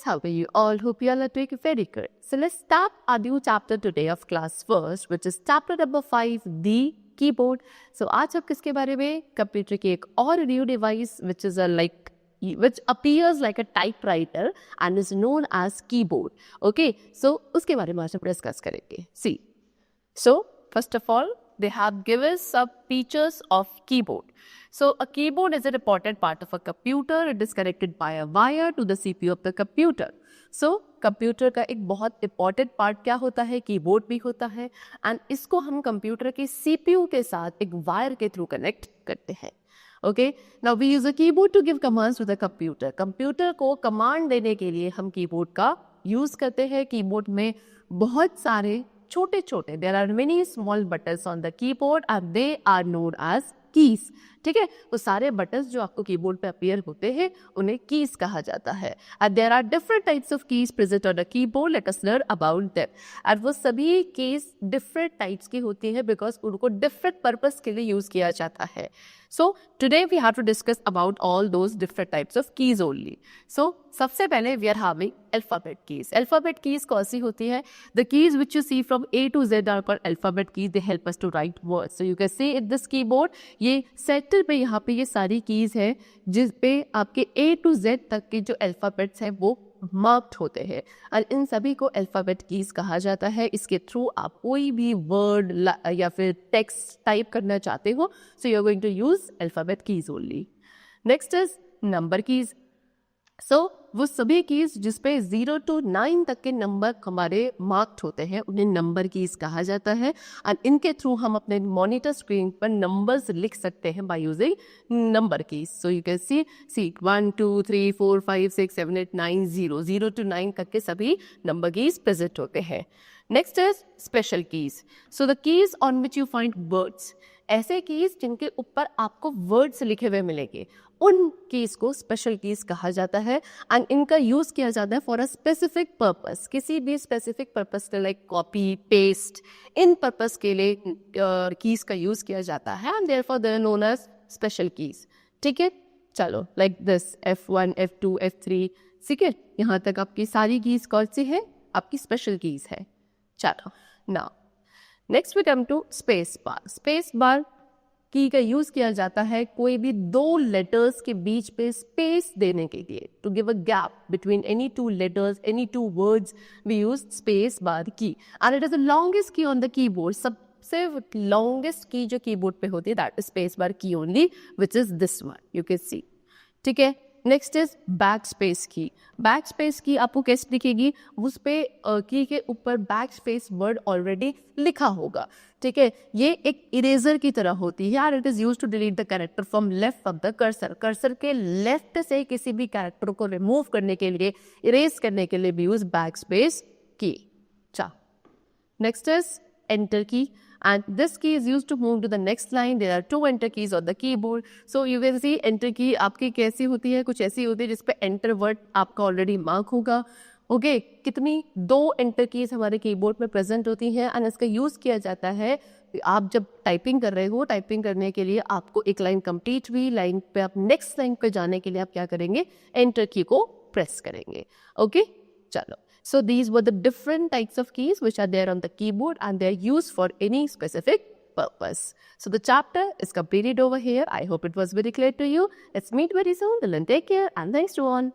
how are you all? Hope you all are doing very good. So let's start our new chapter today of class first, which is chapter number 5, the keyboard. So आज हम किसके बारे में? Computer की एक और new device which appears like a typewriter and is known as keyboard. Okay, so उसके बारे में आज हम डिस्कस करेंगे. See, so first of all, they have given some features of keyboard. So a keyboard is an important part of a computer. It is connected by a wire to the CPU of the computer. So computer का एक बहुत important part क्या होता है? Keyboard भी होता है and इसको हम कंप्यूटर के सीपीयू के साथ एक वायर के थ्रू कनेक्ट करते हैं. Okay, now we use a keyboard to give commands to the computer. Computer को कमांड देने के लिए हम कीबोर्ड का यूज करते हैं. कीबोर्ड में बहुत सारे छोटे छोटे there are many small buttons on the keyboard and they are known as keys. ठीक है, वो सारे बटन्स जो आपको कीबोर्ड पे अपीयर होते हैं उन्हें कीज कहा जाता है. And there are different types of keys present on a keyboard. Let us learn about them. And वो सभी कीज डिफरेंट टाइप्स की होती हैं बिकॉज उनको डिफरेंट पर्पस के लिए यूज किया जाता है. So today we have to discuss about all those different types of keys only. So सबसे पहले we are having alphabet keys. Alphabet keys कौन सी होती है? The keys which you see from A to Z are called alphabet keys. They help us to write words. So you can see in this keyboard ये centre पे यहाँ पे ये सारी keys है जिस पे आपके A to Z तक के जो alphabets हैं वो मार्क्ड होते हैं और इन सभी को अल्फ़ाबेट कीज कहा जाता है. इसके थ्रू आप कोई भी वर्ड या फिर टेक्स्ट टाइप करना चाहते हो so you are going to use alphabet keys only. Next is number keys. So वो सभी कीज जिसपे 0 to 9 तक के नंबर हमारे मार्क्ड होते हैं उन्हें नंबर कीज कहा जाता है एंड इनके थ्रू हम अपने मॉनिटर स्क्रीन पर नंबर्स लिख सकते हैं by using number keys. So you can see 1 2 3 4 5 6 7 8 9 0 to 9 तक के सभी नंबर कीज प्रेजेंट होते हैं. Next is special keys. So the keys on which you find words. ऐसे कीज जिनके ऊपर आपको वर्ड्स लिखे हुए मिलेंगे उन कीज को स्पेशल कीज कहा जाता है एंड इनका यूज किया जाता है फॉर अ स्पेसिफिक पर्पस. किसी भी स्पेसिफिक पर्पस के लाइक कॉपी पेस्ट इन पर्पस के लिए कीज का यूज किया जाता है and therefore they are known as special keys. ठीक है, चलो like this F1 F2 F3. ठीक है, यहाँ तक आपकी सारी कीज कौन सी है? आपकी स्पेशल कीज है. चलो now next we come to space bar. Space bar key का यूज किया जाता है कोई भी दो लेटर्स के बीच पे स्पेस देने के लिए. To give a gap between any two letters any two words we use space bar key and it is the longest key on the keyboard. सबसे लॉन्गेस्ट की जो कीबोर्ड पे होती है दैट इज स्पेस बार की only which is this one you can see. ठीक है, next is back space की. Back space की आपको कैसे दिखेगी? उस पे की के ऊपर बैक स्पेस वर्ड ऑलरेडी लिखा होगा. ठीक है, ये एक इरेजर की तरह होती है और it is used to delete the character from left of the cursor. Cursor के लेफ्ट से किसी भी कैरेक्टर को रिमूव करने के लिए इरेज करने के लिए भी यूज बैक स्पेस की. नेक्स्ट इज एंटर की and this key is used to move to the next line. There are 2 enter keys on the keyboard. So you can see enter key आपकी कैसी होती है? कुछ ऐसी होती है जिसपे enter word आपका ऑलरेडी मार्क होगा. ओके, कितनी 2 एंटर कीज हमारे कीबोर्ड में प्रेजेंट होती हैं एंड इसका यूज़ किया जाता है आप जब टाइपिंग कर रहे हो. टाइपिंग करने के लिए आपको एक लाइन कंप्लीट हुई लाइन पे आप नेक्स्ट लाइन पे जाने के लिए आप क्या करेंगे? एंटर की को प्रेस करेंगे. ओके, चलो. So these were the different types of keys which are there on the keyboard and they are used for any specific purpose. So the chapter is completed over here. I hope it was very clear to you. Let's meet very soon. Till then, take care and thanks to all.